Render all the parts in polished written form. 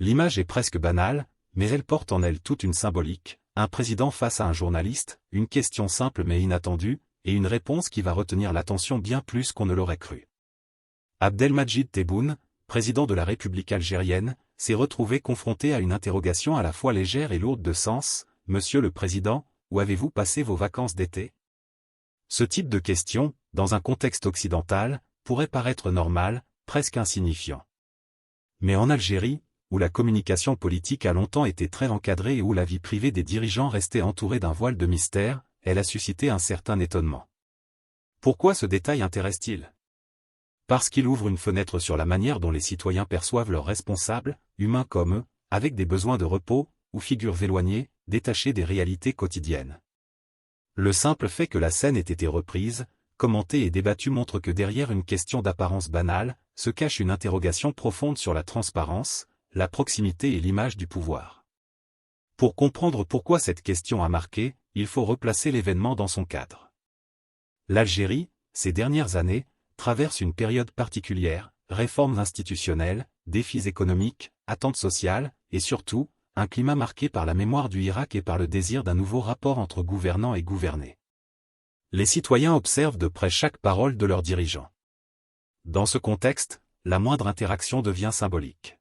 L'image est presque banale, mais elle porte en elle toute une symbolique, un président face à un journaliste, une question simple mais inattendue, et une réponse qui va retenir l'attention bien plus qu'on ne l'aurait cru. Abdelmadjid Tebboune, président de la République algérienne, s'est retrouvé confronté à une interrogation à la fois légère et lourde de sens. « Monsieur le Président, où avez-vous passé vos vacances d'été ?» Ce type de question, dans un contexte occidental, pourrait paraître normal, presque insignifiant. Mais en Algérie, où la communication politique a longtemps été très encadrée et où la vie privée des dirigeants restait entourée d'un voile de mystère, elle a suscité un certain étonnement. Pourquoi ce détail intéresse-t-il ? Parce qu'il ouvre une fenêtre sur la manière dont les citoyens perçoivent leurs responsables, humains comme eux, avec des besoins de repos, ou figures éloignées, détachées des réalités quotidiennes. Le simple fait que la scène ait été reprise, commentée et débattue montre que derrière une question d'apparence banale, se cache une interrogation profonde sur la transparence, la proximité et l'image du pouvoir. Pour comprendre pourquoi cette question a marqué, il faut replacer l'événement dans son cadre. L'Algérie, ces dernières années, traverse une période particulière, réformes institutionnelles, défis économiques, attentes sociales, et surtout, un climat marqué par la mémoire du Irak et par le désir d'un nouveau rapport entre gouvernants et gouvernés. Les citoyens observent de près chaque parole de leurs dirigeants. Dans ce contexte, la moindre interaction devient symbolique.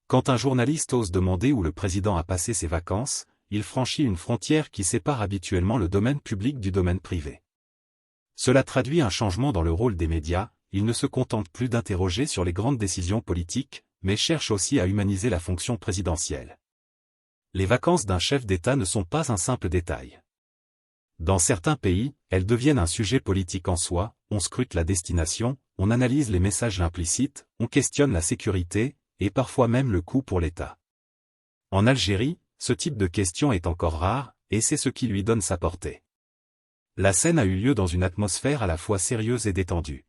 Quand un journaliste ose demander où le président a passé ses vacances, il franchit une frontière qui sépare habituellement le domaine public du domaine privé. Cela traduit un changement dans le rôle des médias, ils ne se contentent plus d'interroger sur les grandes décisions politiques, mais cherchent aussi à humaniser la fonction présidentielle. Les vacances d'un chef d'État ne sont pas un simple détail. Dans certains pays, elles deviennent un sujet politique en soi, on scrute la destination, on analyse les messages implicites, on questionne la sécurité, et parfois même le coût pour l'État. En Algérie, ce type de question est encore rare, et c'est ce qui lui donne sa portée. La scène a eu lieu dans une atmosphère à la fois sérieuse et détendue.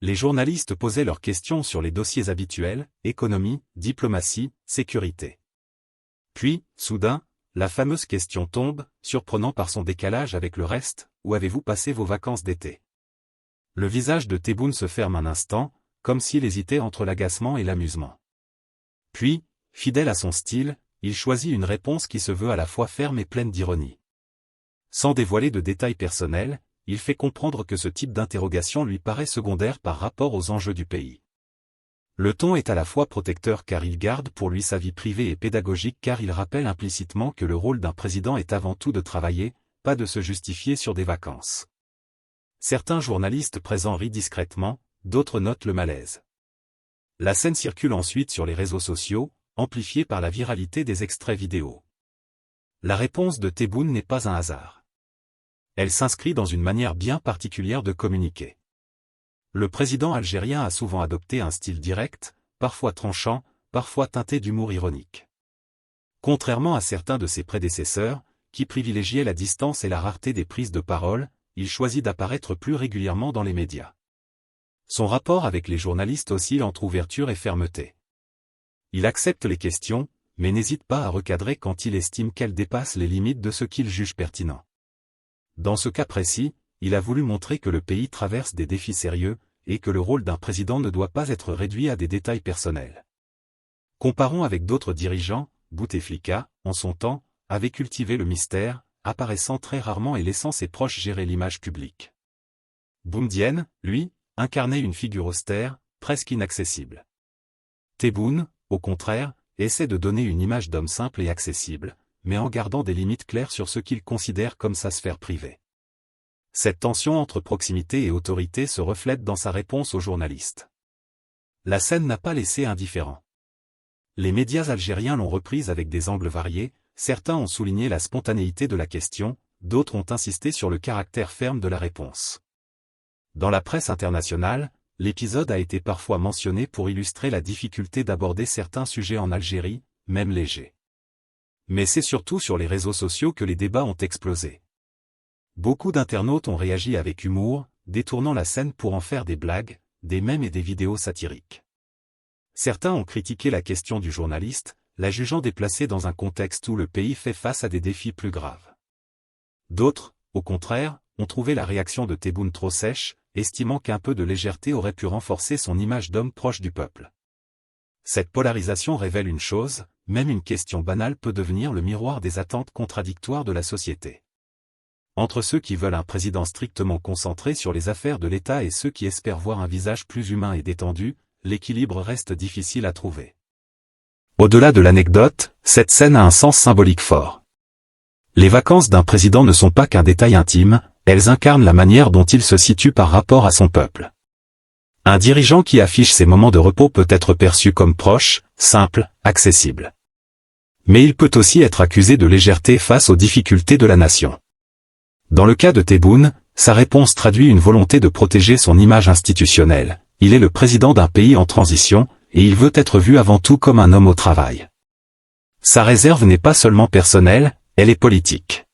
Les journalistes posaient leurs questions sur les dossiers habituels, économie, diplomatie, sécurité. Puis, soudain, la fameuse question tombe, surprenant par son décalage avec le reste, « Où avez-vous passé vos vacances d'été ?» Le visage de Tebboune se ferme un instant, comme s'il hésitait entre l'agacement et l'amusement. Puis, fidèle à son style, il choisit une réponse qui se veut à la fois ferme et pleine d'ironie. Sans dévoiler de détails personnels, il fait comprendre que ce type d'interrogation lui paraît secondaire par rapport aux enjeux du pays. Le ton est à la fois protecteur car il garde pour lui sa vie privée et pédagogique car il rappelle implicitement que le rôle d'un président est avant tout de travailler, pas de se justifier sur des vacances. Certains journalistes présents rient discrètement, d'autres notent le malaise. La scène circule ensuite sur les réseaux sociaux, amplifiée par la viralité des extraits vidéo. La réponse de Tebboune n'est pas un hasard. Elle s'inscrit dans une manière bien particulière de communiquer. Le président algérien a souvent adopté un style direct, parfois tranchant, parfois teinté d'humour ironique. Contrairement à certains de ses prédécesseurs, qui privilégiaient la distance et la rareté des prises de parole, il choisit d'apparaître plus régulièrement dans les médias. Son rapport avec les journalistes oscille entre ouverture et fermeté. Il accepte les questions, mais n'hésite pas à recadrer quand il estime qu'elles dépassent les limites de ce qu'il juge pertinent. Dans ce cas précis, il a voulu montrer que le pays traverse des défis sérieux, et que le rôle d'un président ne doit pas être réduit à des détails personnels. Comparons avec d'autres dirigeants, Bouteflika, en son temps, avait cultivé le mystère, apparaissant très rarement et laissant ses proches gérer l'image publique. Boun Dionne, lui, incarnait une figure austère, presque inaccessible. Tebboune, au contraire, essaie de donner une image d'homme simple et accessible, mais en gardant des limites claires sur ce qu'il considère comme sa sphère privée. Cette tension entre proximité et autorité se reflète dans sa réponse aux journalistes. La scène n'a pas laissé indifférent. Les médias algériens l'ont reprise avec des angles variés, certains ont souligné la spontanéité de la question, d'autres ont insisté sur le caractère ferme de la réponse. Dans la presse internationale, l'épisode a été parfois mentionné pour illustrer la difficulté d'aborder certains sujets en Algérie, même légers. Mais c'est surtout sur les réseaux sociaux que les débats ont explosé. Beaucoup d'internautes ont réagi avec humour, détournant la scène pour en faire des blagues, des mèmes et des vidéos satiriques. Certains ont critiqué la question du journaliste, la jugeant déplacée dans un contexte où le pays fait face à des défis plus graves. D'autres, au contraire, ont trouvé la réaction de Tebboune trop sèche, estimant qu'un peu de légèreté aurait pu renforcer son image d'homme proche du peuple. Cette polarisation révèle une chose, même une question banale peut devenir le miroir des attentes contradictoires de la société. Entre ceux qui veulent un président strictement concentré sur les affaires de l'État et ceux qui espèrent voir un visage plus humain et détendu, l'équilibre reste difficile à trouver. Au-delà de l'anecdote, cette scène a un sens symbolique fort. Les vacances d'un président ne sont pas qu'un détail intime, elles incarnent la manière dont il se situe par rapport à son peuple. Un dirigeant qui affiche ses moments de repos peut être perçu comme proche, simple, accessible. Mais il peut aussi être accusé de légèreté face aux difficultés de la nation. Dans le cas de Tebboune, sa réponse traduit une volonté de protéger son image institutionnelle. Il est le président d'un pays en transition, et il veut être vu avant tout comme un homme au travail. Sa réserve n'est pas seulement personnelle, elle est politique.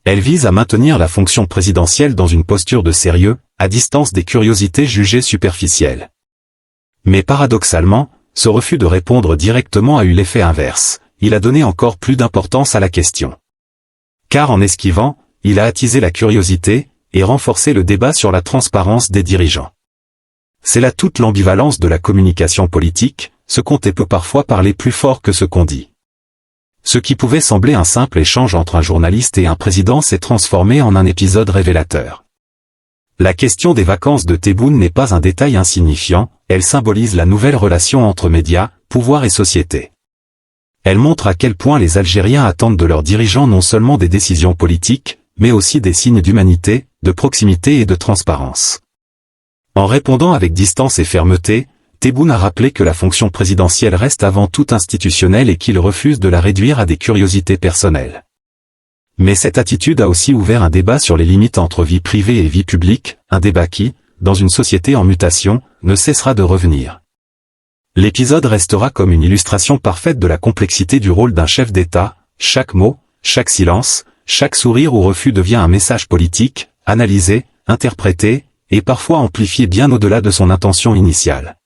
Elle vise à maintenir la fonction présidentielle dans une posture de sérieux, à distance des curiosités jugées superficielles. Mais paradoxalement, ce refus de répondre directement a eu l'effet inverse, il a donné encore plus d'importance à la question. Car en esquivant, il a attisé la curiosité, et renforcé le débat sur la transparence des dirigeants. C'est là toute l'ambivalence de la communication politique, ce qu'on peut parfois parler plus fort que ce qu'on dit. Ce qui pouvait sembler un simple échange entre un journaliste et un président s'est transformé en un épisode révélateur. La question des vacances de Tebboune n'est pas un détail insignifiant, elle symbolise la nouvelle relation entre médias, pouvoir et société. Elle montre à quel point les Algériens attendent de leurs dirigeants non seulement des décisions politiques, mais aussi des signes d'humanité, de proximité et de transparence. En répondant avec distance et fermeté, Tebboune a rappelé que la fonction présidentielle reste avant tout institutionnelle et qu'il refuse de la réduire à des curiosités personnelles. Mais cette attitude a aussi ouvert un débat sur les limites entre vie privée et vie publique, un débat qui, dans une société en mutation, ne cessera de revenir. L'épisode restera comme une illustration parfaite de la complexité du rôle d'un chef d'État, chaque mot, chaque silence, chaque sourire ou refus devient un message politique, analysé, interprété, et parfois amplifié bien au-delà de son intention initiale.